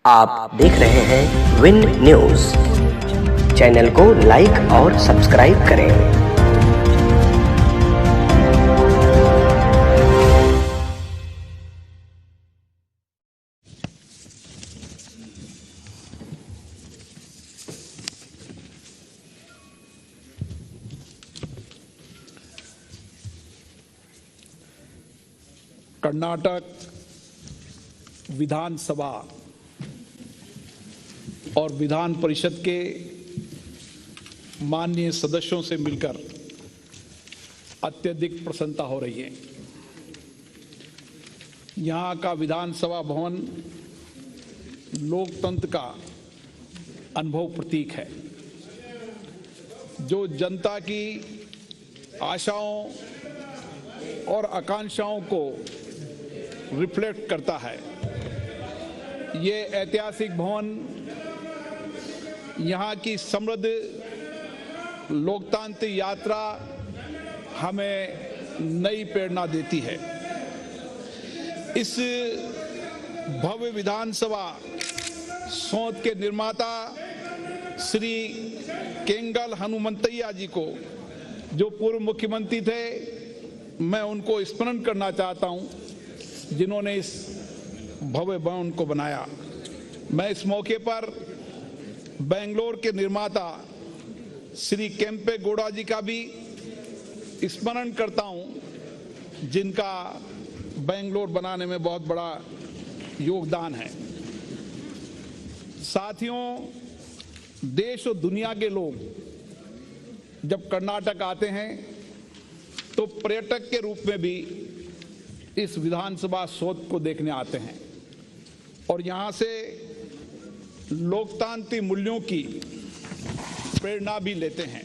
आप देख रहे हैं विन न्यूज। चैनल को लाइक और सब्सक्राइब करें। कर्नाटक विधानसभा और विधान परिषद के माननीय सदस्यों से मिलकर अत्यधिक प्रसन्नता हो रही है। यहाँ का विधानसभा भवन लोकतंत्र का अनुभव प्रतीक है, जो जनता की आशाओं और आकांक्षाओं को रिफ्लेक्ट करता है। ये ऐतिहासिक भवन यहाँ की समृद्ध लोकतांत्रिक यात्रा हमें नई प्रेरणा देती है। इस भव्य विधानसभा सौध के निर्माता श्री केंगल हनुमंतैया जी को, जो पूर्व मुख्यमंत्री थे, मैं उनको स्मरण करना चाहता हूं, जिन्होंने इस भव्य भवन को बनाया। मैं इस मौके पर बेंगलोर के निर्माता श्री केम्पे गौड़ा जी का भी स्मरण करता हूं, जिनका बेंगलोर बनाने में बहुत बड़ा योगदान है। साथियों, देश और दुनिया के लोग जब कर्नाटक आते हैं तो पर्यटक के रूप में भी इस विधानसभा सौध को देखने आते हैं और यहां से लोकतांत्रिक मूल्यों की प्रेरणा भी लेते हैं।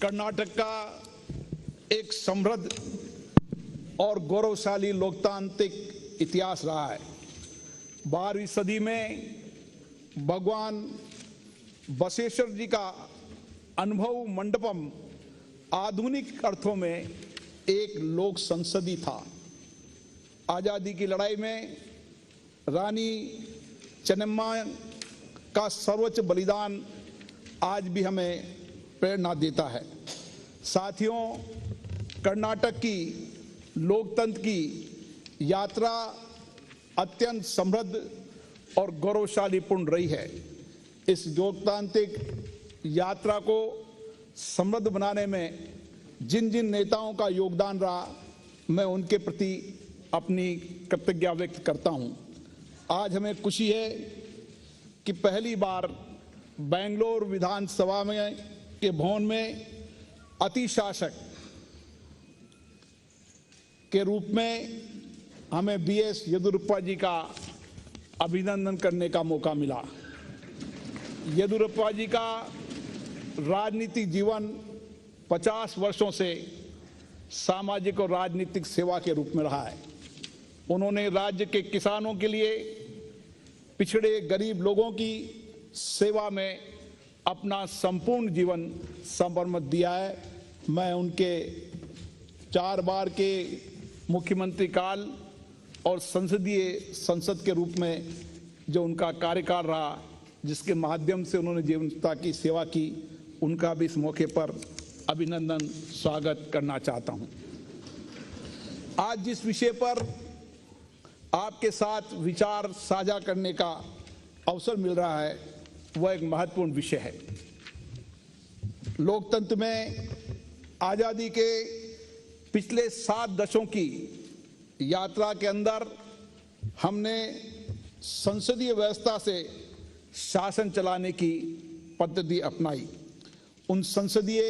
कर्नाटक का एक समृद्ध और गौरवशाली लोकतांत्रिक इतिहास रहा है। 12वीं सदी में भगवान बसवेश्वर जी का अनुभव मंडपम आधुनिक अर्थों में एक लोक संसदी था। आजादी की लड़ाई में रानी चेन्नम्मा का सर्वोच्च बलिदान आज भी हमें प्रेरणा देता है। साथियों, कर्नाटक की लोकतंत्र की यात्रा अत्यंत समृद्ध और गौरवशालीपूर्ण रही है। इस लोकतांत्रिक यात्रा को समृद्ध बनाने में जिन जिन नेताओं का योगदान रहा, मैं उनके प्रति अपनी कृतज्ञता व्यक्त करता हूं। आज हमें खुशी है कि पहली बार बेंगलोर विधानसभा में के भवन में अतिशासक के रूप में हमें बीएस येदियुरप्पा जी का अभिनंदन करने का मौका मिला। येदियुरप्पा जी का राजनीतिक जीवन 50 वर्षों से सामाजिक और राजनीतिक सेवा के रूप में रहा है। उन्होंने राज्य के किसानों के लिए, पिछड़े गरीब लोगों की सेवा में अपना संपूर्ण जीवन समर्पित दिया है। मैं उनके 4 बार के मुख्यमंत्री काल और संसद के रूप में जो उनका कार्यकाल रहा, जिसके माध्यम से उन्होंने जनता की सेवा की, उनका भी इस मौके पर अभिनंदन स्वागत करना चाहता हूं। आज जिस विषय पर आपके साथ विचार साझा करने का अवसर मिल रहा है, वह एक महत्वपूर्ण विषय है। लोकतंत्र में आजादी के पिछले 7 दशकों की यात्रा के अंदर हमने संसदीय व्यवस्था से शासन चलाने की पद्धति अपनाई। उन संसदीय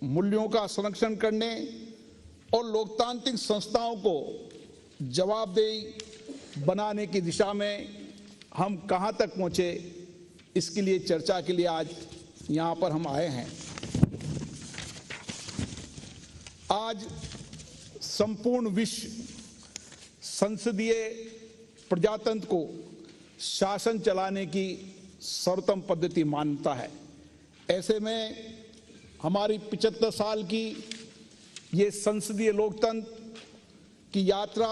मूल्यों का संरक्षण करने और लोकतांत्रिक संस्थाओं को जवाबदेही बनाने की दिशा में हम कहां तक पहुंचे, इसके लिए चर्चा के लिए आज यहां पर हम आए हैं। आज संपूर्ण विश्व संसदीय प्रजातंत्र को शासन चलाने की सर्वोत्तम पद्धति मानता है। ऐसे में हमारी 75 साल की ये संसदीय लोकतंत्र की यात्रा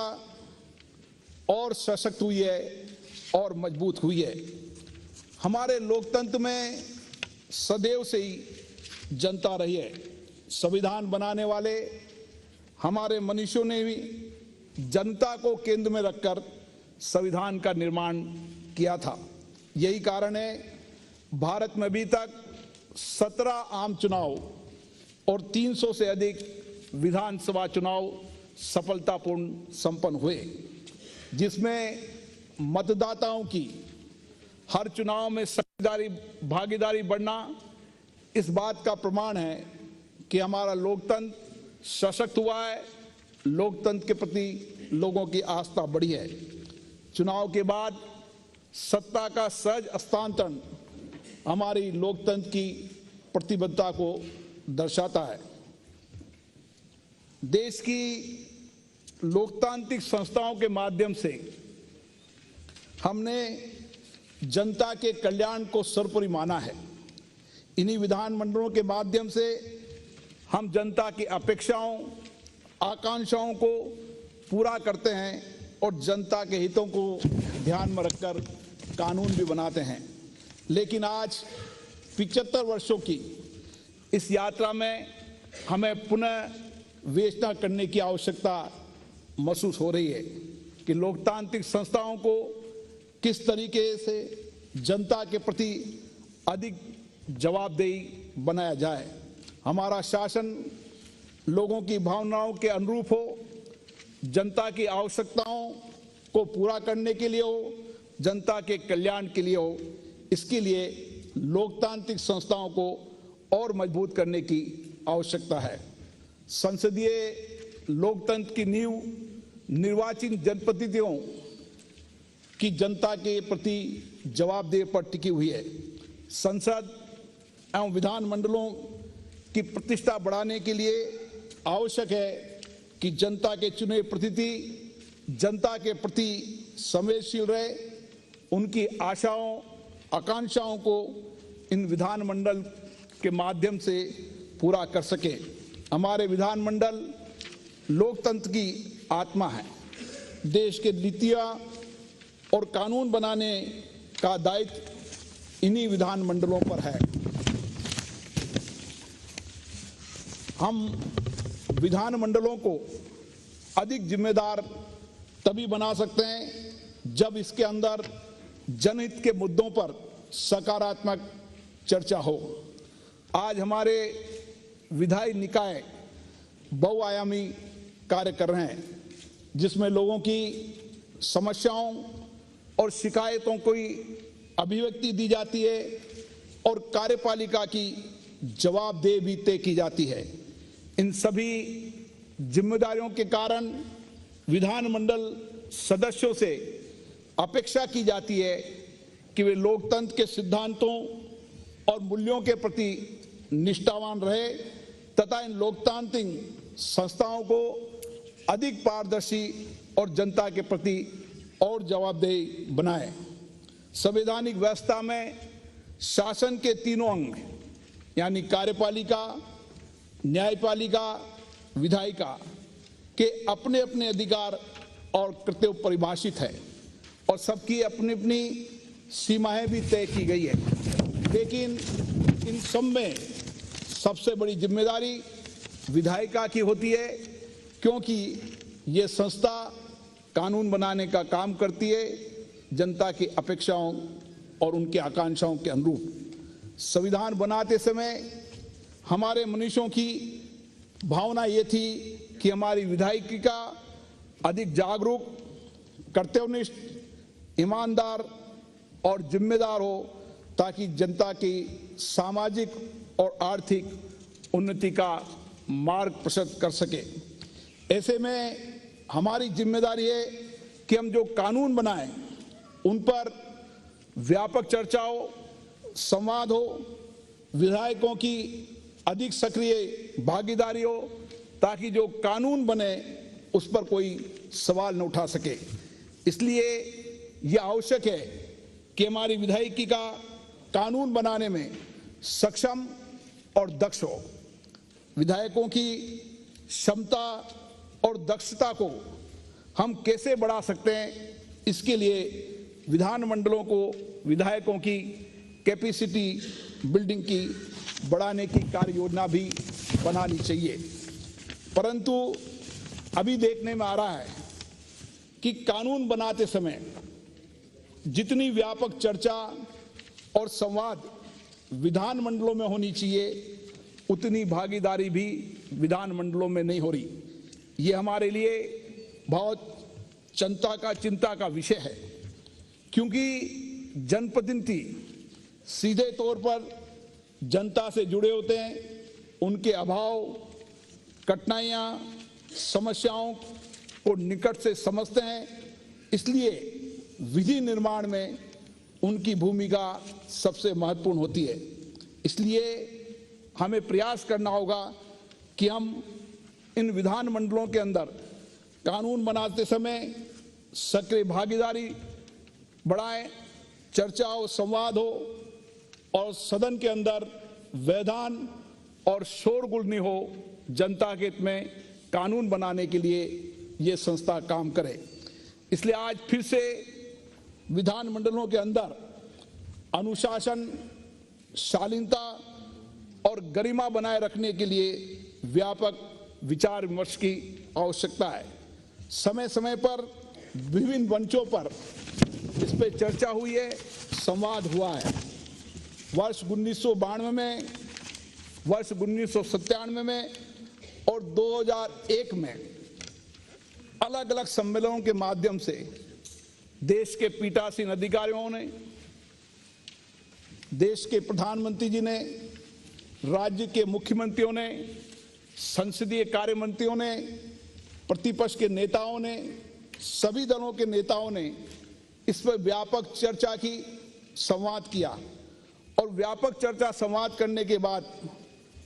और सशक्त हुई है और मजबूत हुई है। हमारे लोकतंत्र में सदैव से ही जनता रही है। संविधान बनाने वाले हमारे मनीषियों ने भी जनता को केंद्र में रखकर संविधान का निर्माण किया था। यही कारण है भारत में अभी तक 17 आम चुनाव और 300 से अधिक विधानसभा चुनाव सफलतापूर्ण संपन्न हुए, जिसमें मतदाताओं की हर चुनाव में भागीदारी बढ़ना इस बात का प्रमाण है कि हमारा लोकतंत्र सशक्त हुआ है, लोकतंत्र के प्रति लोगों की आस्था बढ़ी है। चुनाव के बाद सत्ता का सहज हस्तांतरण हमारी लोकतंत्र की प्रतिबद्धता को दर्शाता है। देश की लोकतांत्रिक संस्थाओं के माध्यम से हमने जनता के कल्याण को सर्वोपरि माना है। इन्हीं विधानमंडलों के माध्यम से हम जनता की अपेक्षाओं, आकांक्षाओं को पूरा करते हैं और जनता के हितों को ध्यान में रखकर कानून भी बनाते हैं। लेकिन आज 75 वर्षों की इस यात्रा में हमें पुनः विवेचना करने की आवश्यकता महसूस हो रही है कि लोकतांत्रिक संस्थाओं को किस तरीके से जनता के प्रति अधिक जवाबदेही बनाया जाए। हमारा शासन लोगों की भावनाओं के अनुरूप हो, जनता की आवश्यकताओं को पूरा करने के लिए हो, जनता के कल्याण के लिए हो। इसके लिए लोकतांत्रिक संस्थाओं को और मजबूत करने की आवश्यकता है। संसदीय लोकतंत्र की नींव निर्वाचित जनप्रतिनिधियों की जनता के प्रति जवाबदेही पर टिकी हुई है। संसद एवं विधानमंडलों की प्रतिष्ठा बढ़ाने के लिए आवश्यक है कि जनता के चुने प्रतिनिधि जनता के प्रति संवेदनशील रहे, उनकी आशाओं आकांक्षाओं को इन विधानमंडल के माध्यम से पूरा कर सके। हमारे विधानमंडल लोकतंत्र की आत्मा है। देश के नीतियां और कानून बनाने का दायित्व इन्हीं विधानमंडलों पर है। हम विधानमंडलों को अधिक जिम्मेदार तभी बना सकते हैं जब इसके अंदर जनहित के मुद्दों पर सकारात्मक चर्चा हो। आज हमारे विधायी निकाय बहुआयामी कार्य कर रहे हैं, जिसमें लोगों की समस्याओं और शिकायतों की अभिव्यक्ति दी जाती है और कार्यपालिका की जवाबदेही भी तय की जाती है। इन सभी जिम्मेदारियों के कारण विधानमंडल सदस्यों से अपेक्षा की जाती है कि वे लोकतंत्र के सिद्धांतों और मूल्यों के प्रति निष्ठावान रहे तथा इन लोकतांत्रिक संस्थाओं को अधिक पारदर्शी और जनता के प्रति और जवाबदेही बनाए। संवैधानिक व्यवस्था में शासन के तीनों अंग यानी कार्यपालिका, न्यायपालिका, विधायिका के अपने अपने अधिकार और कर्तव्य परिभाषित है और सबकी अपनी अपनी सीमाएं भी तय की गई है। लेकिन इन सब में सबसे बड़ी जिम्मेदारी विधायिका की होती है, क्योंकि ये संस्था कानून बनाने का काम करती है जनता की अपेक्षाओं और उनकी आकांक्षाओं के अनुरूप। संविधान बनाते समय हमारे मनुष्यों की भावना ये थी कि हमारी विधायिका अधिक जागरूक, कर्तव्यनिष्ठ, ईमानदार और जिम्मेदार हो, ताकि जनता की सामाजिक और आर्थिक उन्नति का मार्ग प्रशस्त कर सके। ऐसे में हमारी जिम्मेदारी है कि हम जो कानून बनाएं उन पर व्यापक चर्चा हो, संवाद हो, विधायकों की अधिक सक्रिय भागीदारी हो, ताकि जो कानून बने उस पर कोई सवाल न उठा सके। इसलिए यह आवश्यक है कि हमारी विधायिका कानून बनाने में सक्षम और दक्ष हो। विधायकों की क्षमता और दक्षता को हम कैसे बढ़ा सकते हैं, इसके लिए विधानमंडलों को विधायकों की कैपेसिटी बिल्डिंग की बढ़ाने की कार्य योजना भी बनानी चाहिए। परंतु अभी देखने में आ रहा है कि कानून बनाते समय जितनी व्यापक चर्चा और संवाद विधानमंडलों में होनी चाहिए, उतनी भागीदारी भी विधानमंडलों में नहीं हो रही। ये हमारे लिए बहुत चिंता का विषय है, क्योंकि जनप्रतिनिधि सीधे तौर पर जनता से जुड़े होते हैं, उनके अभाव, कठिनाइयाँ, समस्याओं को निकट से समझते हैं, इसलिए विधि निर्माण में उनकी भूमिका सबसे महत्वपूर्ण होती है। इसलिए हमें प्रयास करना होगा कि हम इन विधानमंडलों के अंदर कानून बनाते समय सक्रिय भागीदारी बढ़ाएं, चर्चा हो, संवाद हो और सदन के अंदर व्यवधान और शोरगुल नहीं हो। जनता के हित में कानून बनाने के लिए ये संस्था काम करे। इसलिए आज फिर से विधानमंडलों के अंदर अनुशासन, शालीनता और गरिमा बनाए रखने के लिए व्यापक विचार विमर्श की आवश्यकता है। समय समय पर विभिन्न मंचों पर इस पर चर्चा हुई है, संवाद हुआ है। वर्ष 1992 में, वर्ष 1997 में और 2001 में अलग अलग सम्मेलनों के माध्यम से देश के पीठासीन अधिकारियों ने, देश के प्रधानमंत्री जी ने, राज्य के मुख्यमंत्रियों ने, संसदीय कार्य मंत्रियों ने, प्रतिपक्ष के नेताओं ने, सभी दलों के नेताओं ने इस पर व्यापक चर्चा की, संवाद किया। और व्यापक चर्चा संवाद करने के बाद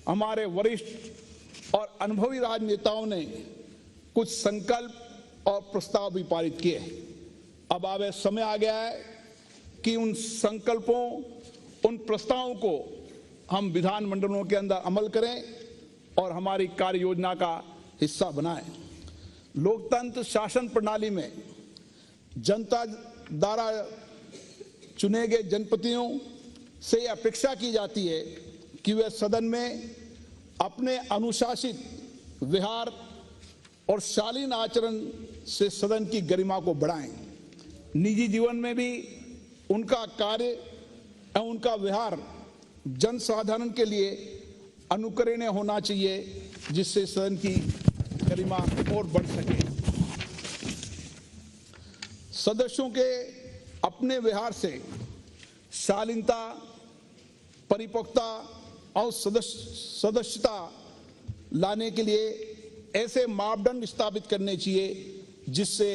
हमारे वरिष्ठ और अनुभवी राजनेताओं ने कुछ संकल्प और प्रस्ताव भी पारित किए। अब समय आ गया है कि उन संकल्पों, उन प्रस्तावों को हम विधानमंडलों के अंदर अमल करें और हमारी कार्य योजना का हिस्सा बनाएं। लोकतंत्र शासन प्रणाली में जनता द्वारा चुने गए जनप्रतिनिधियों से यह अपेक्षा की जाती है कि वे सदन में अपने अनुशासित व्यवहार और शालीन आचरण से सदन की गरिमा को बढ़ाएं। निजी जीवन में भी उनका कार्य एवं उनका व्यवहार जनसाधारण के लिए अनुकरणीय होना चाहिए, जिससे सदन की गरिमा और बढ़ सके। सदस्यों के अपने व्यवहार से शालीनता, परिपक्वता और सदस्यता लाने के लिए ऐसे मापदंड स्थापित करने चाहिए जिससे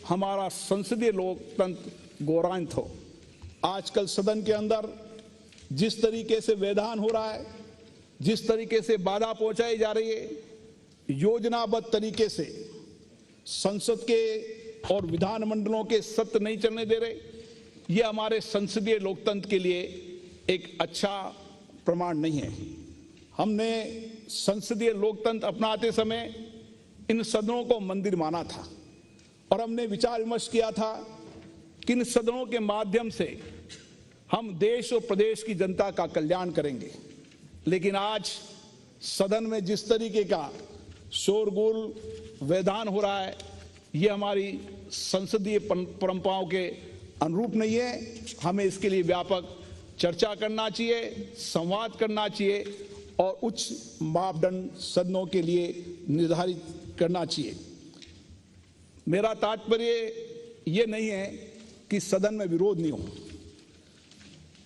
हमारा संसदीय लोकतंत्र गौरवान्वित हो। आजकल सदन के अंदर जिस तरीके से व्यवधान हो रहा है, जिस तरीके से बाधा पहुंचाई जा रही है, योजनाबद्ध तरीके से संसद के और विधानमंडलों के सत्र नहीं चलने दे रहे, ये हमारे संसदीय लोकतंत्र के लिए एक अच्छा प्रमाण नहीं है। हमने संसदीय लोकतंत्र अपनाते समय इन सदनों को मंदिर माना था और हमने विचार विमर्श किया था कि इन सदनों के माध्यम से हम देश और प्रदेश की जनता का कल्याण करेंगे। लेकिन आज सदन में जिस तरीके का शोरगुल, व्यवधान हो रहा है, ये हमारी संसदीय परंपराओं के अनुरूप नहीं है। हमें इसके लिए व्यापक चर्चा करना चाहिए, संवाद करना चाहिए और उच्च मापदंड सदनों के लिए निर्धारित करना चाहिए। मेरा तात्पर्य ये नहीं है कि सदन में विरोध नहीं हो।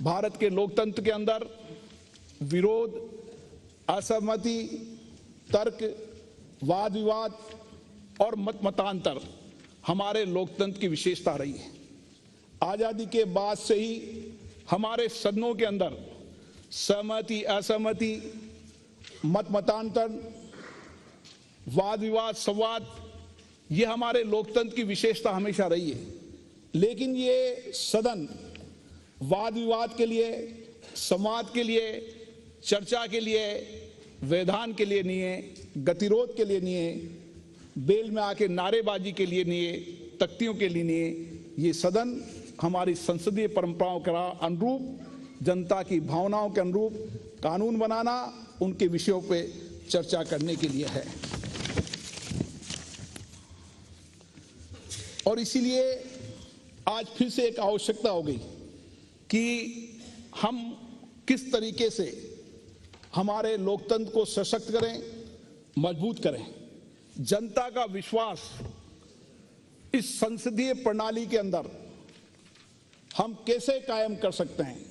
भारत के लोकतंत्र के अंदर विरोध, असहमति, तर्क, वाद विवाद और मतांतर हमारे लोकतंत्र की विशेषता रही है। आजादी के बाद से ही हमारे सदनों के अंदर सहमति, असहमति, मतांतर, वाद विवाद, संवाद, ये हमारे लोकतंत्र की विशेषता हमेशा रही है। लेकिन ये सदन वाद विवाद के लिए, संवाद के लिए, चर्चा के लिए व्यवधान के लिए नहीं है, गतिरोध के लिए नहीं है, बेल में आके नारेबाजी के लिए नहीं है, तख्तियों के लिए नहीं है। ये सदन हमारी संसदीय परंपराओं के अनुरूप, जनता की भावनाओं के अनुरूप कानून बनाना, उनके विषयों पे चर्चा करने के लिए है। और इसीलिए आज फिर से एक आवश्यकता हो गई कि हम किस तरीके से हमारे लोकतंत्र को सशक्त करें, मजबूत करें। जनता का विश्वास इस संसदीय प्रणाली के अंदर हम कैसे कायम कर सकते हैं,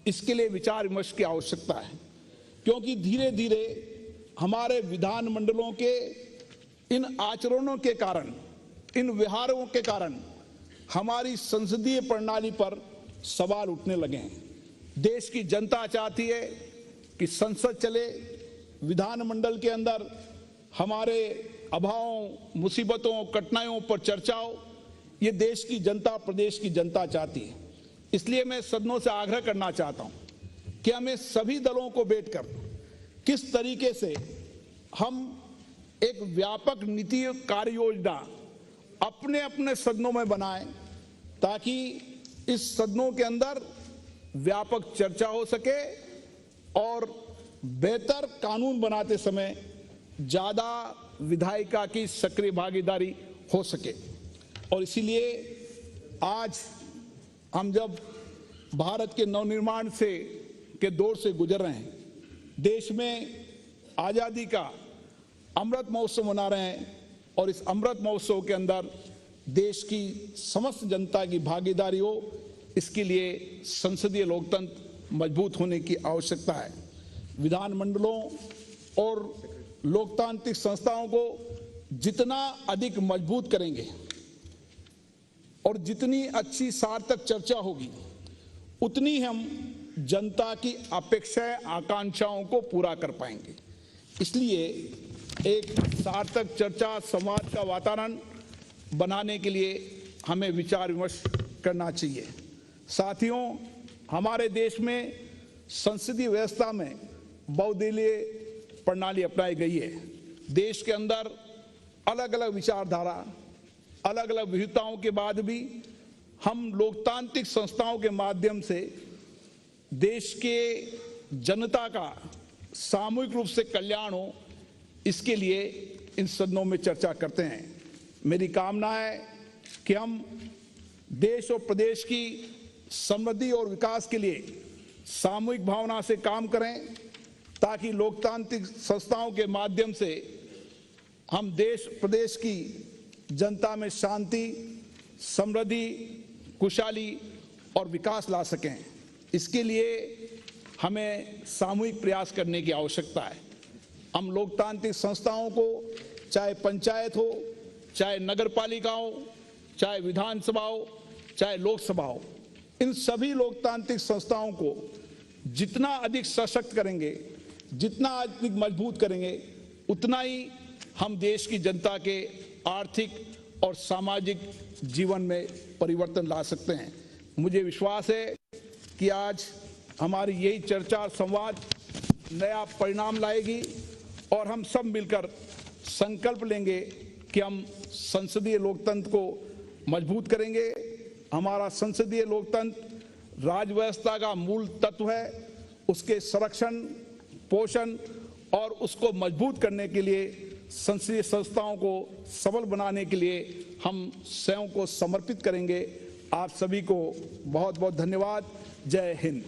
इसके लिए विचार विमर्श की आवश्यकता है। क्योंकि धीरे धीरे हमारे विधानमंडलों के इन आचरणों के कारण, इन व्यवहारों के कारण हमारी संसदीय प्रणाली पर सवाल उठने लगे हैं। देश की जनता चाहती है कि संसद चले, विधानमंडल के अंदर हमारे अभावों, मुसीबतों, कठिनाइयों पर चर्चा हो। ये देश की जनता, प्रदेश की जनता चाहती है। इसलिए मैं सदनों से आग्रह करना चाहता हूं कि हमें सभी दलों को बैठकर किस तरीके से हम एक व्यापक नीति कार्य योजना अपने अपने सदनों में बनाएं, ताकि इस सदनों के अंदर व्यापक चर्चा हो सके और बेहतर कानून बनाते समय ज्यादा विधायिका की सक्रिय भागीदारी हो सके। और इसीलिए आज हम जब भारत के नवनिर्माण के दौर से गुजर रहे हैं, देश में आजादी का अमृत महोत्सव मना रहे हैं, और इस अमृत महोत्सव के अंदर देश की समस्त जनता की भागीदारी हो, इसके लिए संसदीय लोकतंत्र मजबूत होने की आवश्यकता है। विधानमंडलों और लोकतांत्रिक संस्थाओं को जितना अधिक मजबूत करेंगे और जितनी अच्छी सार्थक चर्चा होगी, उतनी हम जनता की अपेक्षाएं, आकांक्षाओं को पूरा कर पाएंगे। इसलिए एक सार्थक चर्चा, संवाद का वातावरण बनाने के लिए हमें विचार विमर्श करना चाहिए। साथियों, हमारे देश में संसदीय व्यवस्था में बहुदलीय प्रणाली अपनाई गई है। देश के अंदर अलग अलग विचारधारा, अलग अलग विविधताओं के बाद भी हम लोकतांत्रिक संस्थाओं के माध्यम से देश के जनता का सामूहिक रूप से कल्याण हो, इसके लिए इन सदनों में चर्चा करते हैं। मेरी कामना है कि हम देश और प्रदेश की समृद्धि और विकास के लिए सामूहिक भावना से काम करें, ताकि लोकतांत्रिक संस्थाओं के माध्यम से हम देश प्रदेश की जनता में शांति, समृद्धि, खुशहाली और विकास ला सकें। इसके लिए हमें सामूहिक प्रयास करने की आवश्यकता है। हम लोकतांत्रिक संस्थाओं को, चाहे पंचायत हो, चाहे नगर पालिका हो, चाहे विधानसभा हो, चाहे लोकसभा हो, इन सभी लोकतांत्रिक संस्थाओं को जितना अधिक सशक्त करेंगे, जितना अधिक मजबूत करेंगे, उतना ही हम देश की जनता के आर्थिक और सामाजिक जीवन में परिवर्तन ला सकते हैं। मुझे विश्वास है कि आज हमारी यही चर्चा, संवाद नया परिणाम लाएगी, और हम सब मिलकर संकल्प लेंगे कि हम संसदीय लोकतंत्र को मजबूत करेंगे। हमारा संसदीय लोकतंत्र राजव्यवस्था का मूल तत्व है। उसके संरक्षण, पोषण और उसको मजबूत करने के लिए, संसदीय संस्थाओं को सबल बनाने के लिए हम स्वयं को समर्पित करेंगे। आप सभी को बहुत बहुत धन्यवाद। जय हिंद।